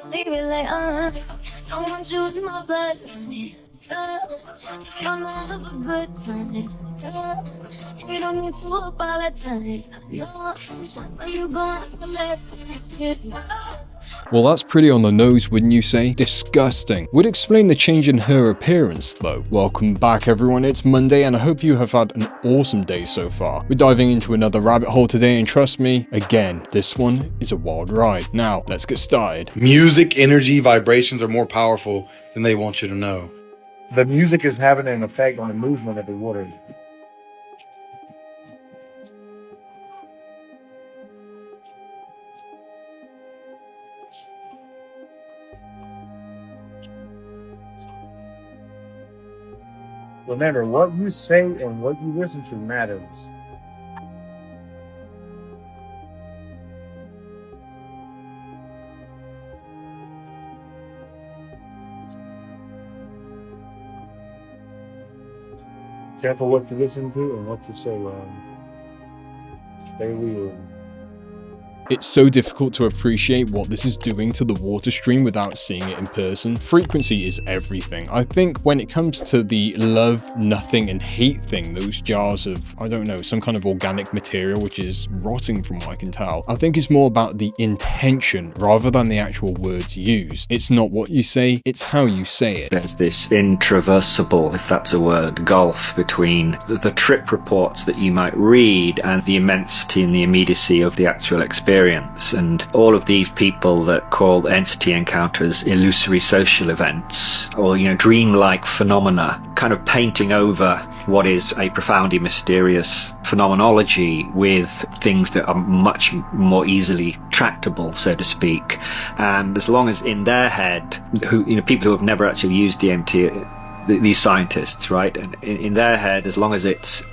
leave it like, don't want you in my blood. Don't have a good time. We don't need to apologize. Where you going for less? Well, that's pretty on the nose, wouldn't you say? Disgusting. Would explain the change in her appearance, though. Welcome back, everyone. It's Monday, and I hope you have had an awesome day so far. We're diving into another rabbit hole today, and trust me, again, this one is a wild ride. Now, let's get started. Music, energy, vibrations are more powerful than they want you to know. The music is having an effect on the movement of the water. Remember, what you say and what you listen to matters. Careful what you listen to and what you say, stay real. It's so difficult to appreciate what this is doing to the water stream without seeing it in person. Frequency is everything. I think when it comes to the love, nothing, and hate thing, those jars of, I don't know, some kind of organic material which is rotting from what I can tell, I think it's more about the intention rather than the actual words used. It's not what you say, it's how you say it. There's this intraversible, if that's a word, gulf between the trip reports that you might read and the immensity and the immediacy of the actual experience. And all of these people that call entity encounters illusory social events or, dreamlike phenomena, kind of painting over what is a profoundly mysterious phenomenology with things that are much more easily tractable, so to speak. And as long as in their head, people who have never actually used DMT, these scientists, right? And in their head, as long as it's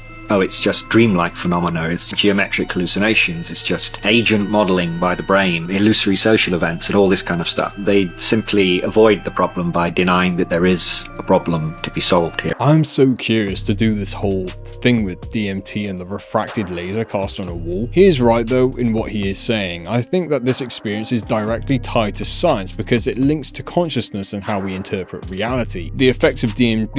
just dreamlike phenomena, it's geometric hallucinations, it's just agent modeling by the brain, illusory social events, and all this kind of stuff. They simply avoid the problem by denying that there is a problem to be solved here. I'm so curious to do this whole thing with DMT and the refracted laser cast on a wall. He is right, though, in what he is saying. I think that this experience is directly tied to science because it links to consciousness and how we interpret reality. The effect of DMT,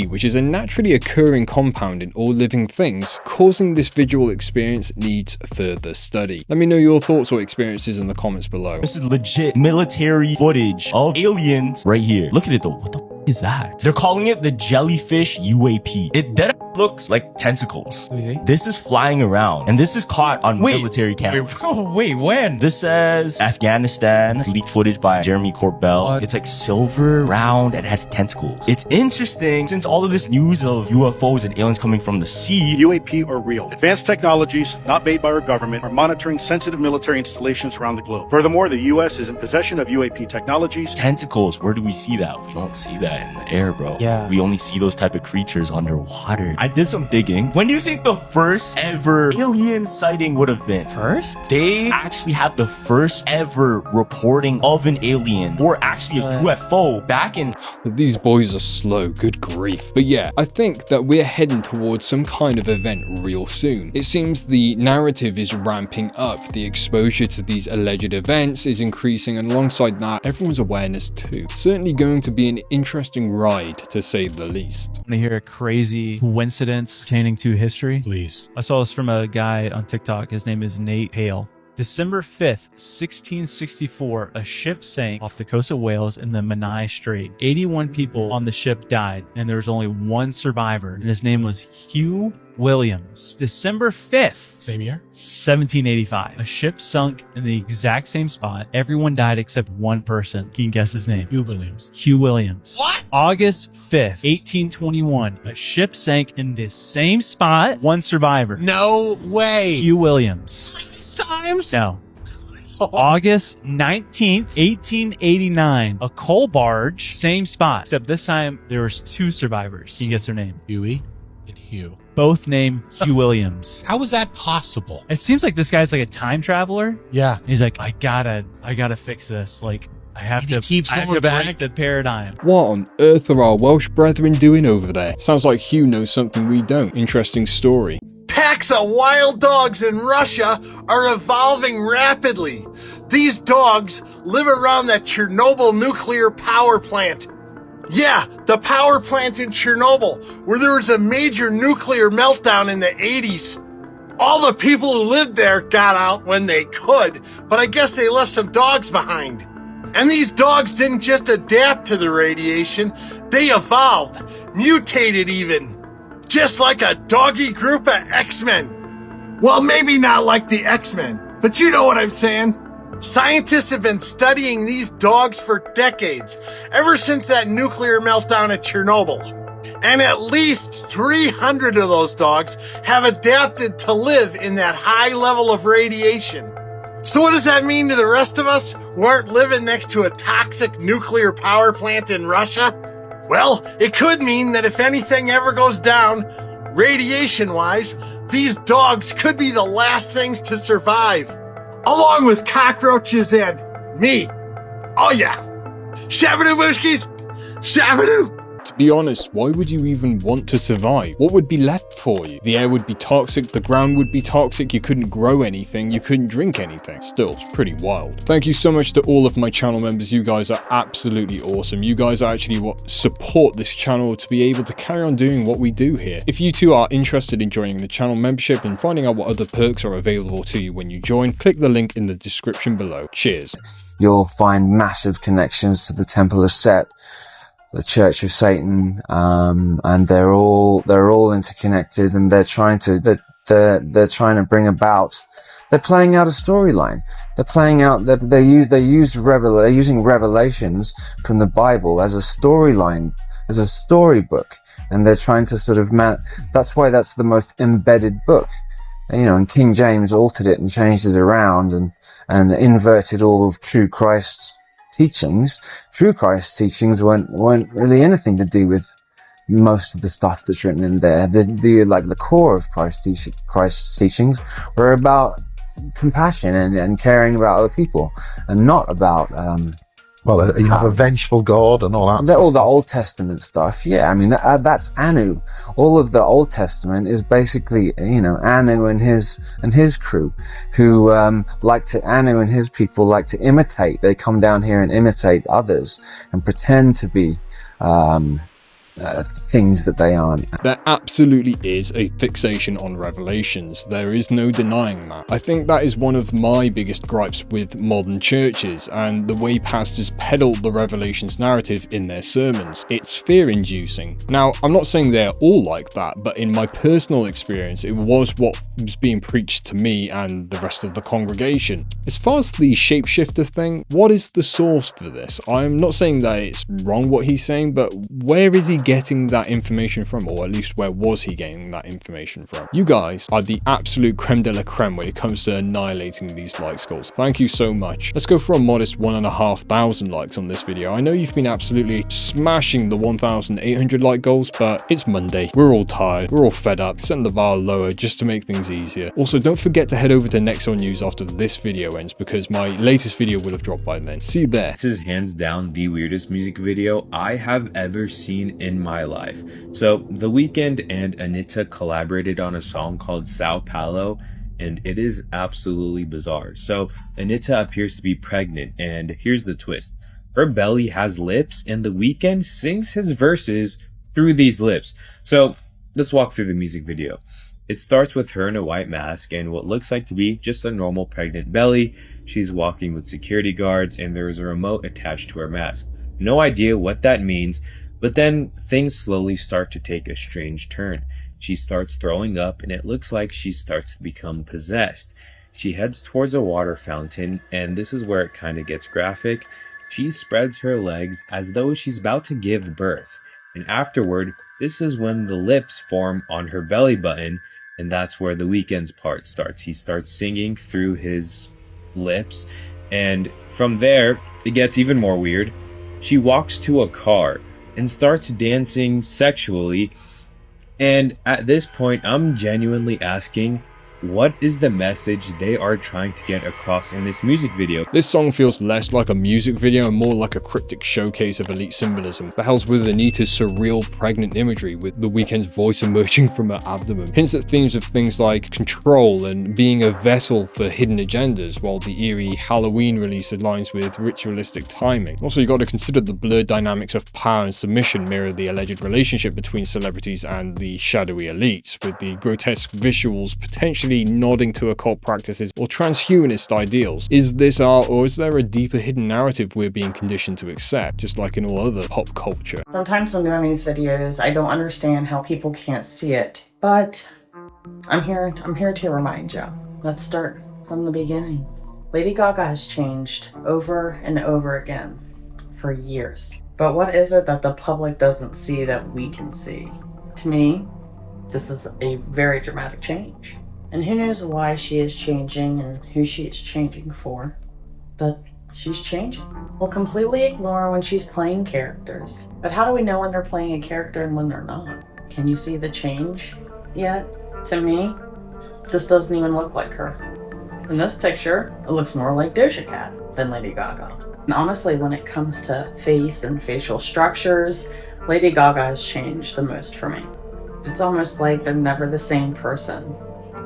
which is a naturally occurring compound in all living things, causing this visual experience needs further study. Let me know your thoughts or experiences in the comments below. This is legit military footage of aliens right here. Look at it though. What the is that? They're calling it the jellyfish UAP. It dead looks like tentacles. Let me see. This is flying around, and this is caught on military cameras. Wait, when? This says Afghanistan, leaked footage by Jeremy Corbell. What? It's like silver, round, and has tentacles. It's interesting since all of this news of UFOs and aliens coming from the sea. UAP are real. Advanced technologies, not made by our government, are monitoring sensitive military installations around the globe. Furthermore, the U.S. is in possession of UAP technologies. Tentacles, where do we see that? We don't see that in the air, bro. Yeah. We only see those type of creatures underwater. I did some digging. When do you think the first ever alien sighting would have been? First? They actually have the first ever reporting of an alien or actually a UFO back in... These boys are slow, good grief. But yeah, I think that we're heading towards some kind of event real soon. It seems the narrative is ramping up. The exposure to these alleged events is increasing, and alongside that, everyone's awareness too. Certainly going to be an interesting ride, to say the least. Want to hear a crazy coincidence pertaining to history? Please. I saw this from a guy on TikTok. His name is Nate Hale. December 5th, 1664, a ship sank off the coast of Wales in the Menai Strait. 81 people on the ship died, and there was only one survivor, and his name was Hugh Williams. December 5th, Same year? 1785, a ship sunk in the exact same spot. Everyone died except one person. Can you guess his name? Hugh Williams. Hugh Williams. What? August 5th, 1821, a ship sank in this same spot. One survivor. No way. Hugh Williams. Times? No. August 19th, 1889, a coal barge, same spot, except this time there was two survivors. Can you guess their name? Huey and Hugh. Both named Hugh Williams. How is that possible? It seems like this guy's like a time traveler. Yeah. He's like, I gotta fix this. Like, I have And he to keeps I have going to back. break the paradigm. What on earth are our Welsh brethren doing over there? Sounds like Hugh knows something we don't. Interesting story. Packs of wild dogs in Russia are evolving rapidly. These dogs live around that Chernobyl nuclear power plant. Yeah, the power plant in Chernobyl, where there was a major nuclear meltdown in the 80s. All the people who lived there got out when they could, but I guess they left some dogs behind. And these dogs didn't just adapt to the radiation, they evolved, mutated even. Just like a doggy group of X-Men. Well, maybe not like the X-Men, but you know what I'm saying. Scientists have been studying these dogs for decades, ever since that nuclear meltdown at Chernobyl. And at least 300 of those dogs have adapted to live in that high level of radiation. So what does that mean to the rest of us who aren't living next to a toxic nuclear power plant in Russia? Well, it could mean that if anything ever goes down, radiation-wise, these dogs could be the last things to survive. Along with cockroaches and me. Oh yeah. Shabadoo Mooshkies! Shabadoo! To be honest, why would you even want to survive? What would be left for you? The air would be toxic, the ground would be toxic, you couldn't grow anything, you couldn't drink anything. Still, it's pretty wild. Thank you so much to all of my channel members. You guys are absolutely awesome. You guys are actually what support this channel to be able to carry on doing what we do here. If you too are interested in joining the channel membership and finding out what other perks are available to you when you join, click the link in the description below. Cheers. You'll find massive connections to the Temple of Set, the Church of Satan, and they're all interconnected, and they're trying to bring about, they're playing out a storyline. They're playing out, they're using revelations from the Bible as a storyline, as a storybook, and they're trying to sort of that's why that's the most embedded book. And, you know, and King James altered it and changed it around and inverted all of true Christ's teachings. True Christ's teachings weren't really anything to do with most of the stuff that's written in there. The core of Christ's teachings were about compassion and caring about other people, and not about you have a vengeful God and all that. All the Old Testament stuff, yeah. I mean, that's Anu. All of the Old Testament is basically, you know, Anu and his crew, who Anu and his people like to imitate. They come down here and imitate others and pretend to be things that they aren't. There absolutely is a fixation on revelations. There is no denying that. I think that is one of my biggest gripes with modern churches and the way pastors peddle the revelations narrative in their sermons. It's fear-inducing. Now, I'm not saying they're all like that, but in my personal experience, it was what was being preached to me and the rest of the congregation. As far as the shapeshifter thing, what is the source for this? I'm not saying that it's wrong what he's saying, but where is he getting that information from, or at least where was he getting that information from? You guys are the absolute creme de la creme when it comes to annihilating these like goals. Thank you so much. Let's go for a modest 1,500 likes on this video. I know you've been absolutely smashing the 1,800 like goals, but it's Monday. We're all tired. We're all fed up. Setting the bar lower just to make things easier. Also, don't forget to head over to Nexor News after this video ends, because my latest video will have dropped by then. See you there. This is hands down the weirdest music video I have ever seen in my life. So The Weeknd and Anita collaborated on a song called Sao Paulo, and it is absolutely bizarre. So Anita appears to be pregnant, and here's the twist. Her belly has lips, and The Weeknd sings his verses through these lips. So let's walk through the music video. It starts with her in a white mask and what looks like to be just a normal pregnant belly. She's walking with security guards, and there is a remote attached to her mask. No idea what that means, but then things slowly start to take a strange turn. She starts throwing up, and it looks like she starts to become possessed. She heads towards a water fountain, and this is where it kind of gets graphic. She spreads her legs as though she's about to give birth. And afterward, this is when the lips form on her belly button, and that's where The Weeknd's part starts. He starts singing through his lips, and from there, it gets even more weird. She walks to a car and starts dancing sexually, and at this point I'm genuinely asking, what is the message they are trying to get across in this music video? This song feels less like a music video and more like a cryptic showcase of elite symbolism that holds with Anita's surreal pregnant imagery with The Weeknd's voice emerging from her abdomen. Hints at themes of things like control and being a vessel for hidden agendas, while the eerie Halloween release aligns with ritualistic timing. Also, you got to consider the blurred dynamics of power and submission mirror the alleged relationship between celebrities and the shadowy elites, with the grotesque visuals potentially nodding to occult practices or transhumanist ideals. Is this art, or is there a deeper hidden narrative we're being conditioned to accept, just like in all other pop culture? Sometimes when doing these videos, I don't understand how people can't see it, but I'm here to remind you. Let's start from the beginning. Lady Gaga has changed over and over again for years. But what is it that the public doesn't see that we can see? To me, this is a very dramatic change. And who knows why she is changing and who she is changing for, but she's changing. We'll completely ignore when she's playing characters. But how do we know when they're playing a character and when they're not? Can you see the change yet? To me, this doesn't even look like her. In this picture, it looks more like Doja Cat than Lady Gaga. And honestly, when it comes to face and facial structures, Lady Gaga has changed the most for me. It's almost like they're never the same person.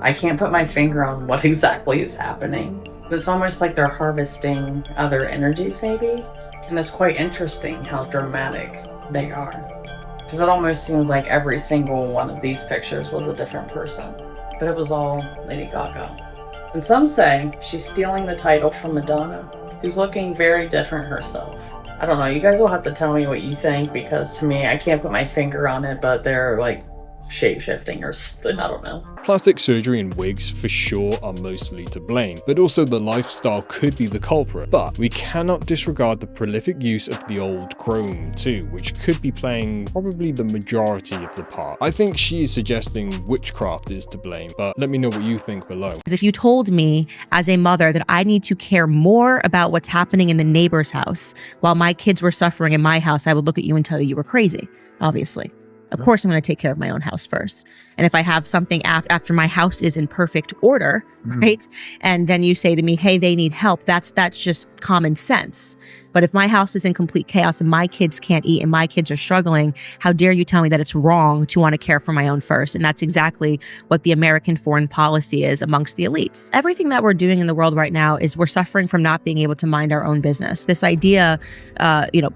I can't put my finger on what exactly is happening, but it's almost like they're harvesting other energies maybe. And it's quite interesting how dramatic they are. Because it almost seems like every single one of these pictures was a different person, but it was all Lady Gaga. And some say she's stealing the title from Madonna, who's looking very different herself. I don't know, you guys will have to tell me what you think, because to me, I can't put my finger on it, but they're like shape-shifting or something, I don't know. Plastic surgery and wigs for sure are mostly to blame, but also the lifestyle could be the culprit. But we cannot disregard the prolific use of the old chrome too, which could be playing probably the majority of the part. I think she is suggesting witchcraft is to blame, but let me know what you think below. If you told me as a mother that I need to care more about what's happening in the neighbor's house while my kids were suffering in my house, I would look at you and tell you were crazy, obviously. Of course, I'm going to take care of my own house first. And if I have something after my house is in perfect order, right? And then you say to me, hey, they need help. That's just common sense. But if my house is in complete chaos and my kids can't eat and my kids are struggling, how dare you tell me that it's wrong to want to care for my own first? And that's exactly what the American foreign policy is amongst the elites. Everything that we're doing in the world right now is we're suffering from not being able to mind our own business. This idea,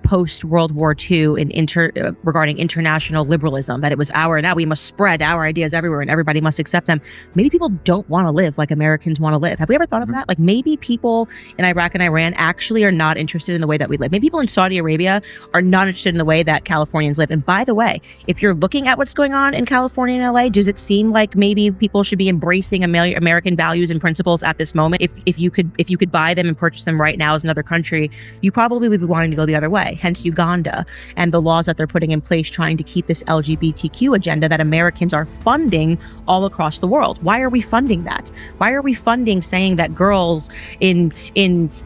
post World War II regarding international liberalism, that it was now we must spread our ideas everywhere and everybody must accept them. Maybe people don't want to live like Americans want to live. Have we ever thought of that? Like maybe people in Iraq and Iran actually are not interested in the way that we live. Maybe people in Saudi Arabia are not interested in the way that Californians live. And by the way, if you're looking at what's going on in California and LA, does it seem like maybe people should be embracing American values and principles at this moment? If you could buy them and purchase them right now as another country, you probably would be wanting to go the other way. Hence Uganda and the laws that they're putting in place trying to keep this LGBTQ agenda that Americans are funding all across the world. Why are we funding that? Why are we funding saying that girls in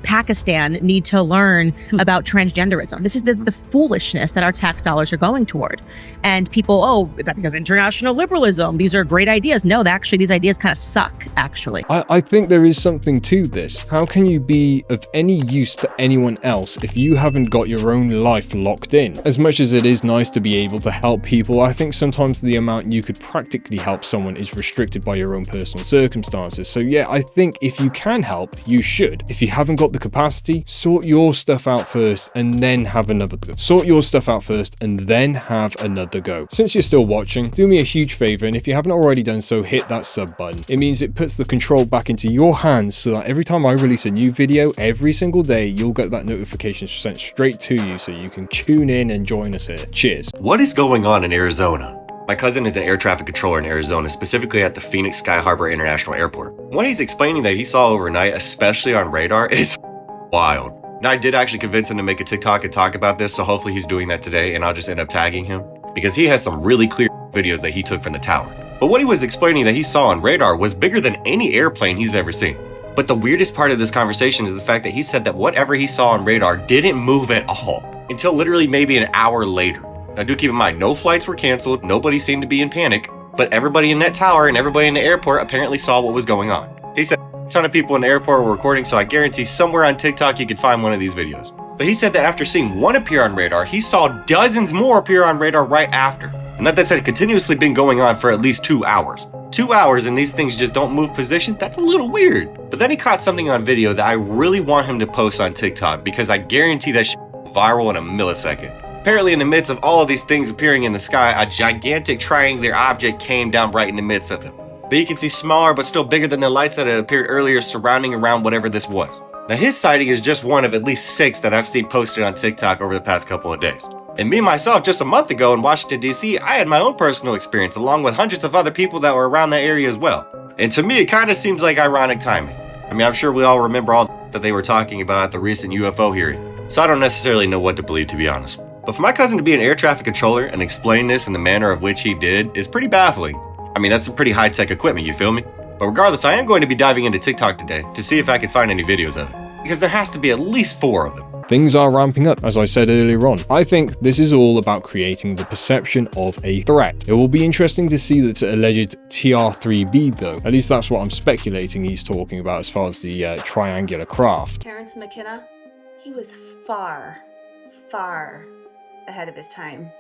Pakistan need to learn about transgenderism? This is the foolishness that our tax dollars are going toward. And people, that because international liberalism, these are great ideas. No, actually, these ideas kind of suck, actually. I think there is something to this. How can you be of any use to anyone else if you haven't got your own life locked in? As much as it is nice to be able to help people, I think sometimes the amount you could practically help someone is restricted by your own personal circumstances. So yeah, I think if you can help, you should. If you haven't got the capacity, sort your stuff out first and then have another go. Sort your stuff out first and then have another go. Since you're still watching, do me a huge favor, and if you haven't already done so, hit that sub button. It means it puts the control back into your hands so that every time I release a new video every single day, you'll get that notification sent straight to you so you can tune in and join us here. Cheers. What is going on in Arizona? My cousin is an air traffic controller in Arizona, specifically at the Phoenix Sky Harbor International Airport. What he's explaining that he saw overnight, especially on radar, is wild. Now, I did actually convince him to make a TikTok and talk about this, so hopefully he's doing that today, and I'll just end up tagging him, because he has some really clear videos that he took from the tower. But what he was explaining that he saw on radar was bigger than any airplane he's ever seen. But the weirdest part of this conversation is the fact that he said that whatever he saw on radar didn't move at all, until literally maybe an hour later. Now do keep in mind, no flights were canceled, nobody seemed to be in panic, but everybody in that tower and everybody in the airport apparently saw what was going on. He said a ton of people in the airport were recording, so I guarantee somewhere on TikTok you can find one of these videos. But he said that after seeing one appear on radar, he saw dozens more appear on radar right after. And that had continuously been going on for at least 2 hours. 2 hours and these things just don't move position? That's a little weird. But then he caught something on video that I really want him to post on TikTok because I guarantee that shit will go viral in a millisecond. Apparently in the midst of all of these things appearing in the sky, a gigantic triangular object came down right in the midst of them. But you can see smaller but still bigger than the lights that had appeared earlier surrounding around whatever this was. Now his sighting is just one of at least 6 that I've seen posted on TikTok over the past couple of days. And me myself, just a month ago in Washington DC, I had my own personal experience along with hundreds of other people that were around that area as well. And to me, it kind of seems like ironic timing. I mean, I'm sure we all remember all that they were talking about at the recent UFO hearing. So I don't necessarily know what to believe, to be honest. But for my cousin to be an air traffic controller and explain this in the manner of which he did is pretty baffling. I mean, that's some pretty high-tech equipment, you feel me? But regardless, I am going to be diving into TikTok today to see if I can find any videos of it. Because there has to be at least 4 of them. Things are ramping up, as I said earlier on. I think this is all about creating the perception of a threat. It will be interesting to see that alleged TR-3B though. At least that's what I'm speculating he's talking about as far as the triangular craft. Terrence McKenna, he was far, far ahead of his time.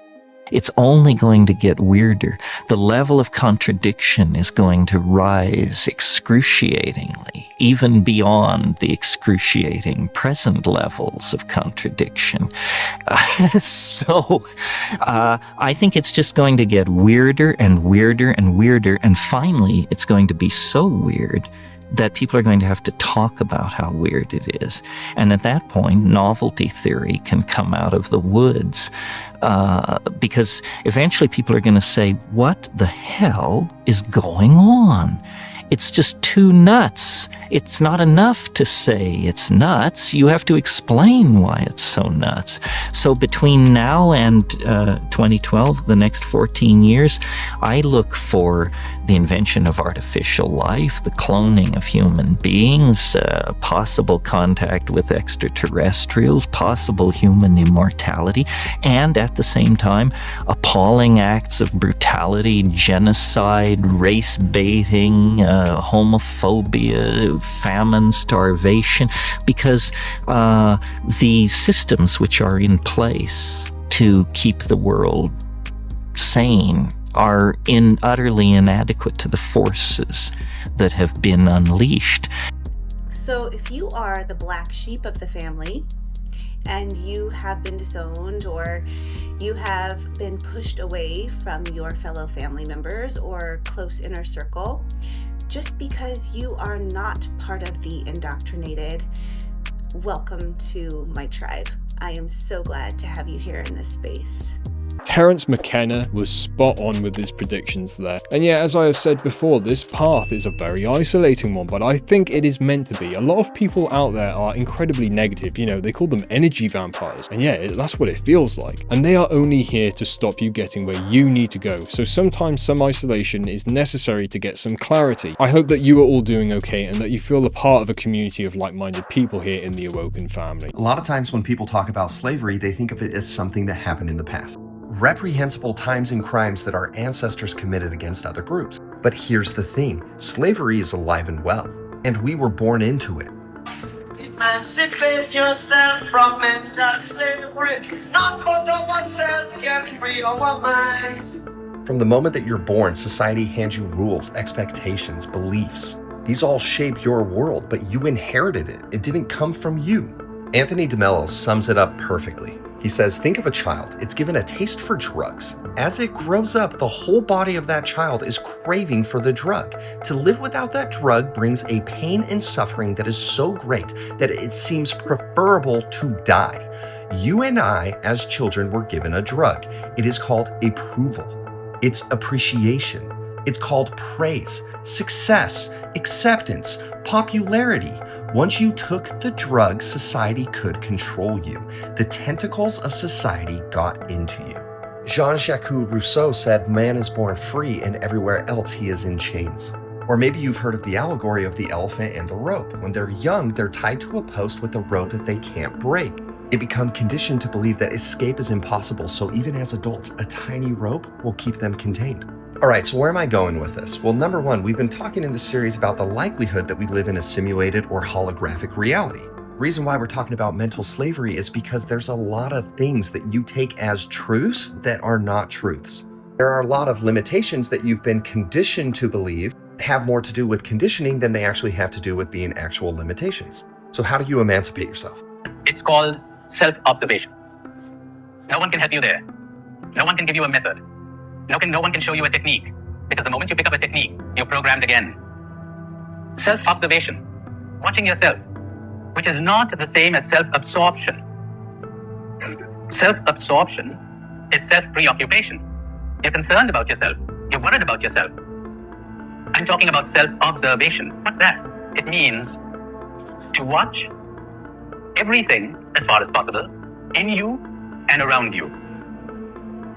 It's only going to get weirder. The level of contradiction is going to rise excruciatingly, even beyond the excruciating present levels of contradiction. So I think it's just going to get weirder and weirder and weirder, and finally it's going to be so weird that people are going to have to talk about how weird it is. And at that point, novelty theory can come out of the woods, because eventually people are going to say, what the hell is going on? It's just too nuts. It's not enough to say it's nuts. You have to explain why it's so nuts. So between now and 2012, the next 14 years, I look for the invention of artificial life, the cloning of human beings, possible contact with extraterrestrials, possible human immortality, and at the same time, appalling acts of brutality, genocide, race baiting, homophobia, famine, starvation, because the systems which are in place to keep the world sane are utterly inadequate to the forces that have been unleashed. So if you are the black sheep of the family, and you have been disowned, or you have been pushed away from your fellow family members or close inner circle, just because you are not part of the indoctrinated, welcome to my tribe. I am so glad to have you here in this space. Terrence McKenna was spot on with his predictions there. And yeah, as I have said before, this path is a very isolating one, but I think it is meant to be. A lot of people out there are incredibly negative, you know, they call them energy vampires. And yeah, that's what it feels like. And they are only here to stop you getting where you need to go. So sometimes some isolation is necessary to get some clarity. I hope that you are all doing okay and that you feel a part of a community of like-minded people here in the Awoken family. A lot of times when people talk about slavery, they think of it as something that happened in the past. Reprehensible times and crimes that our ancestors committed against other groups. But here's the thing, slavery is alive and well, and we were born into it. Emancipate yourself from mental slavery, not but ourselves can free our minds. From the moment that you're born, society hands you rules, expectations, beliefs. These all shape your world, but you inherited it. It didn't come from you. Anthony DeMello sums it up perfectly. He says, think of a child. It's given a taste for drugs. As it grows up, the whole body of that child is craving for the drug. To live without that drug brings a pain and suffering that is so great that it seems preferable to die. You and I, as children, were given a drug. It is called approval. It's appreciation. It's called praise, success, acceptance, popularity. Once you took the drug, society could control you. The tentacles of society got into you. Jean-Jacques Rousseau said, man is born free and everywhere else he is in chains. Or maybe you've heard of the allegory of the elephant and the rope. When they're young, they're tied to a post with a rope that they can't break. They become conditioned to believe that escape is impossible, so even as adults, a tiny rope will keep them contained. All right, so where am I going with this? Well, number one, we've been talking in this series about the likelihood that we live in a simulated or holographic reality. The reason why we're talking about mental slavery is because there's a lot of things that you take as truths that are not truths. There are a lot of limitations that you've been conditioned to believe have more to do with conditioning than they actually have to do with being actual limitations. So how do you emancipate yourself? It's called self-observation. No one can help you there. No one can give you a method. No one can show you a technique, because the moment you pick up a technique, you're programmed again. Self-observation, watching yourself, which is not the same as self-absorption. Self-absorption is self-preoccupation. You're concerned about yourself. You're worried about yourself. I'm talking about self-observation. What's that? It means to watch everything as far as possible in you and around you,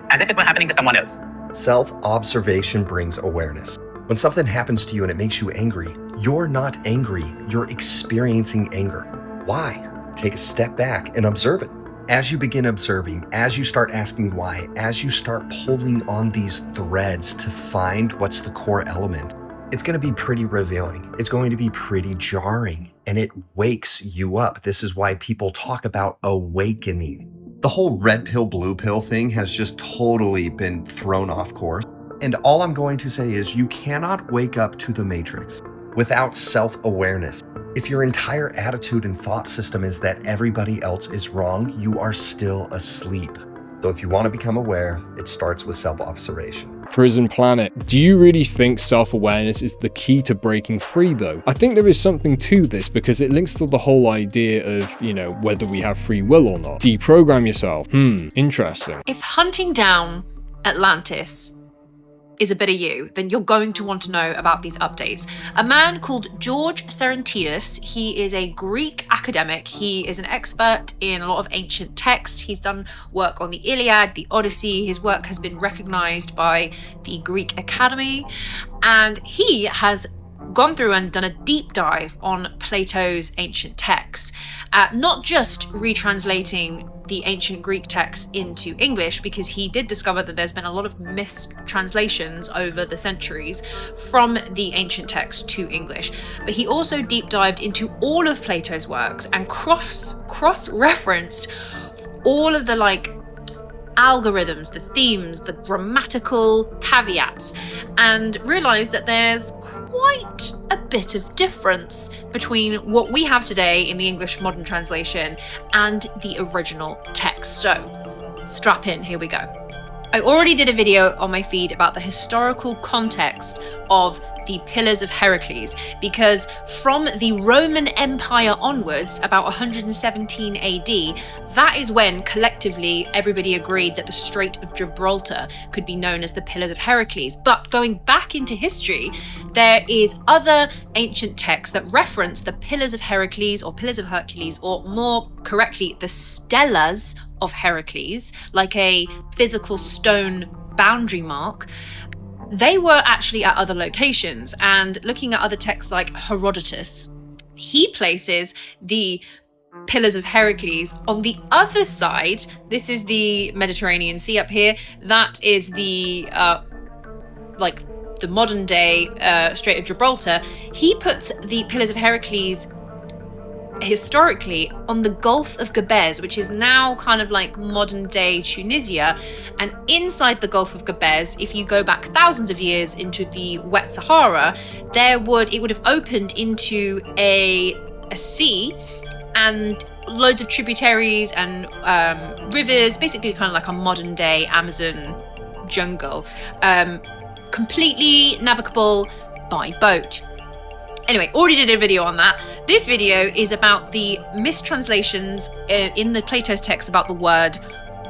as if it were happening to someone else. Self-observation brings awareness. When something happens to you and it makes you angry, you're not angry, you're experiencing anger. Why? Take a step back and observe it. As you begin observing, as you start asking why, as you start pulling on these threads to find what's the core element, it's going to be pretty revealing. It's going to be pretty jarring, and it wakes you up. This is why people talk about awakening. The whole red pill, blue pill thing has just totally been thrown off course. And all I'm going to say is you cannot wake up to the matrix without self-awareness. If your entire attitude and thought system is that everybody else is wrong, you are still asleep. So if you want to become aware, it starts with self-observation. Prison Planet, do you really think self-awareness is the key to breaking free though? I think there is something to this because it links to the whole idea of, whether we have free will or not. Deprogram yourself. Interesting. If hunting down Atlantis is a bit of you, then you're going to want to know about these updates. A man called George Serentidis, he is a Greek academic. He is an expert in a lot of ancient texts. He's done work on the Iliad, the Odyssey. His work has been recognized by the Greek Academy, and he has gone through and done a deep dive on Plato's ancient texts, not just retranslating the ancient Greek texts into English, because he did discover that there's been a lot of mistranslations over the centuries from the ancient text to English, but he also deep dived into all of Plato's works and cross-referenced all of the algorithms, the themes, the grammatical caveats, and realized that there's quite a bit of difference between what we have today in the English modern translation and the original text. So strap in, here we go. I already did a video on my feed about the historical context of the Pillars of Heracles, because from the Roman Empire onwards, about 117 AD, that is when collectively everybody agreed that the Strait of Gibraltar could be known as the Pillars of Heracles. But going back into history, there is other ancient texts that reference the Pillars of Heracles or Pillars of Hercules, or more correctly, the Stellas of Heracles, like a physical stone boundary mark. They were actually at other locations, and looking at other texts like Herodotus, he places the Pillars of Heracles on the other side. This is the Mediterranean Sea up here. That is the the modern day Strait of Gibraltar. He puts the Pillars of Heracles historically on the Gulf of Gabes, which is now kind of like modern day Tunisia. And inside the Gulf of Gabes, if you go back thousands of years into the wet Sahara, it would have opened into a sea, and loads of tributaries and rivers, basically kind of like a modern day Amazon jungle, completely navigable by boat. Anyway, already did a video on that. This video is about the mistranslations in the Plato's text about the word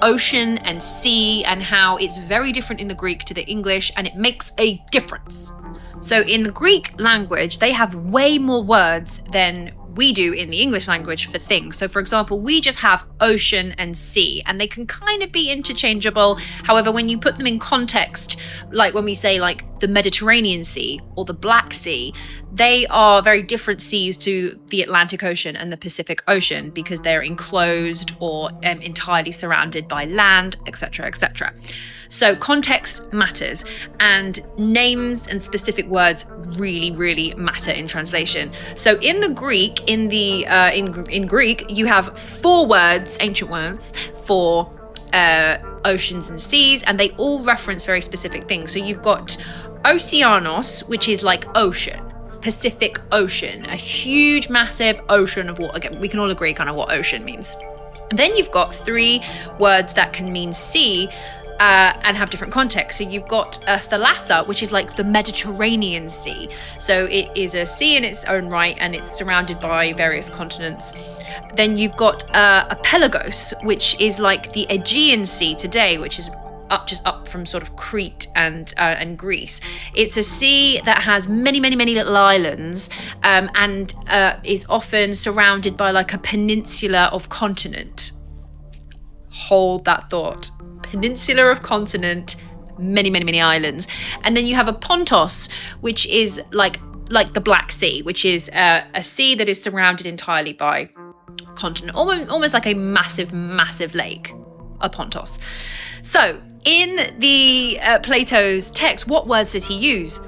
ocean and sea, and how it's very different in the Greek to the English, and it makes a difference. So in the Greek language, they have way more words than we do in the English language for things. So for example, we just have ocean and sea, and they can kind of be interchangeable. However, when you put them in context, like when we say like the Mediterranean Sea or the Black Sea, they are very different seas to the Atlantic Ocean and the Pacific Ocean because they're enclosed or entirely surrounded by land, etc., etc. So context matters, and names and specific words really, really matter in translation. So in the Greek, in Greek, you have 4 words, ancient words, for oceans and seas, and they all reference very specific things. So you've got Oceanos, which is like ocean, Pacific Ocean, a huge, massive ocean of water. Again, we can all agree kind of what ocean means. And then you've got 3 words that can mean sea, and have different contexts. So you've got Thalassa, which is like the Mediterranean Sea. So it is a sea in its own right, and it's surrounded by various continents. Then you've got a Pelagos, which is like the Aegean Sea today, which is just up from sort of Crete and Greece. It's a sea that has many, many, many little islands, and is often surrounded by like a peninsula of continent. Hold that thought. Peninsula of continent, many, many, many islands. And then you have a Pontos, which is like the Black Sea, which is a sea that is surrounded entirely by continent, almost like a massive, massive lake, a Pontos. So in the Plato's text, what words does he use?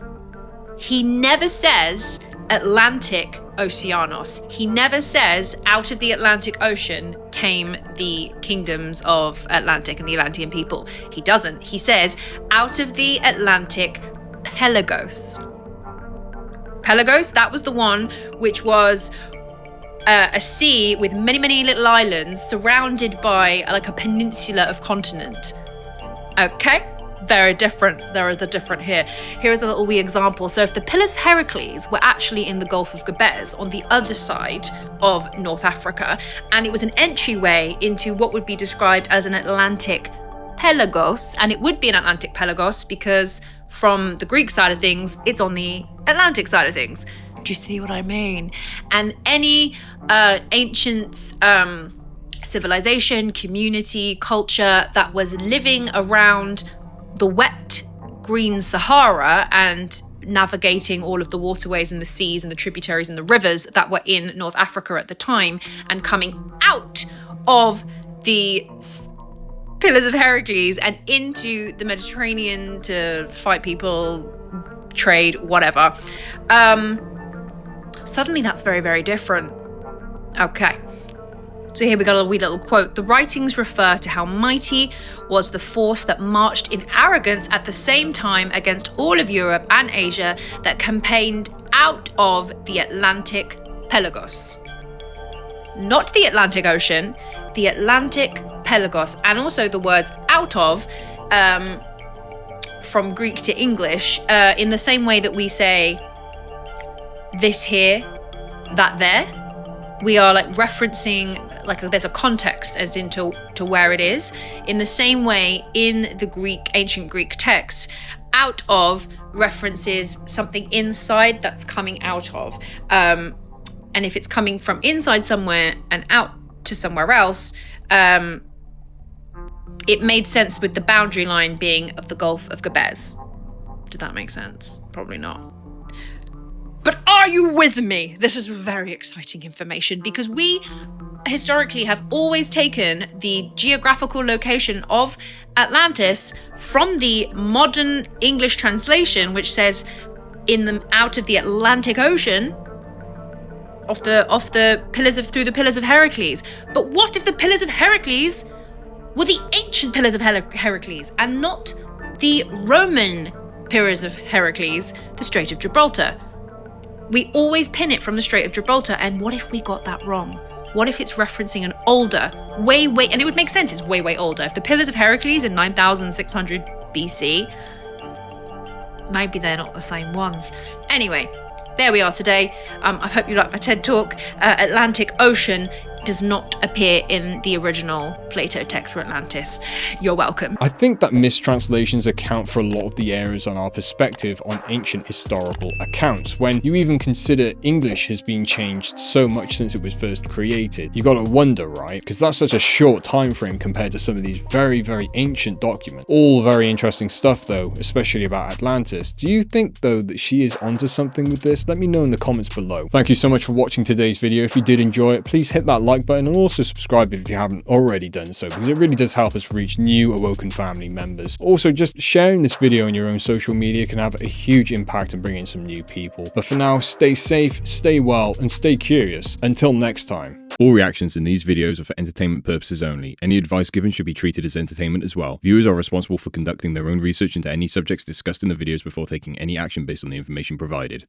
He never says Atlantic Oceanos. He never says out of the Atlantic Ocean came the kingdoms of Atlantic and the Atlantean people. He doesn't. He says out of the Atlantic Pelagos. Pelagos, that was the one which was a sea with many, many little islands surrounded by like a peninsula of continent. Okay? Very different. There is a different here. Here is a little wee example. So if the Pillars of Heracles were actually in the Gulf of Gabes on the other side of North Africa, and it was an entryway into what would be described as an Atlantic Pelagos, and it would be an Atlantic Pelagos because from the Greek side of things, it's on the Atlantic side of things. Do you see what I mean? And any ancient civilization, community, culture that was living around the wet green Sahara and navigating all of the waterways and the seas and the tributaries and the rivers that were in North Africa at the time, and coming out of the Pillars of Heracles and into the Mediterranean to fight people, trade, whatever. Suddenly that's very, very different. Okay. So here we got a wee little quote. The writings refer to how mighty was the force that marched in arrogance at the same time against all of Europe and Asia that campaigned out of the Atlantic Pelagos. Not the Atlantic Ocean, the Atlantic Pelagos. And also the words out of, from Greek to English, in the same way that we say this here, that there. We are like referencing, like there's a context as into where it is. In the same way, in the Greek, ancient Greek text, out of references something inside that's coming out of. And if it's coming from inside somewhere and out to somewhere else, it made sense with the boundary line being of the Gulf of Gabes. Did that make sense? Probably not. But are you with me? This is very exciting information because we historically have always taken the geographical location of Atlantis from the modern English translation, which says out of the Atlantic Ocean, off the pillars through the Pillars of Heracles. But what if the Pillars of Heracles were the ancient Pillars of Heracles and not the Roman Pillars of Heracles, the Strait of Gibraltar? We always pin it from the Strait of Gibraltar, and what if we got that wrong? What if it's referencing an older, way, and it would make sense, it's way, way older. If the Pillars of Heracles in 9600 BC, maybe they're not the same ones. Anyway, there we are today. I hope you like my TED Talk. Atlantic Ocean does not appear in the original Plato text for Atlantis. You're welcome. I think that mistranslations account for a lot of the errors on our perspective on ancient historical accounts. When you even consider English has been changed so much since it was first created, you gotta wonder, right? Because that's such a short time frame compared to some of these very, very ancient documents. All very interesting stuff though, especially about Atlantis. Do you think though that she is onto something with this? Let me know in the comments below. Thank you so much for watching today's video. If you did enjoy it, please hit that like button and also subscribe if you haven't already done so, because it really does help us reach new Awoken family members. Also, just sharing this video on your own social media can have a huge impact on bringing some new people. But for now, stay safe, stay well, and stay curious. Until next time. All reactions in these videos are for entertainment purposes only. Any advice given should be treated as entertainment as well. Viewers are responsible for conducting their own research into any subjects discussed in the videos before taking any action based on the information provided.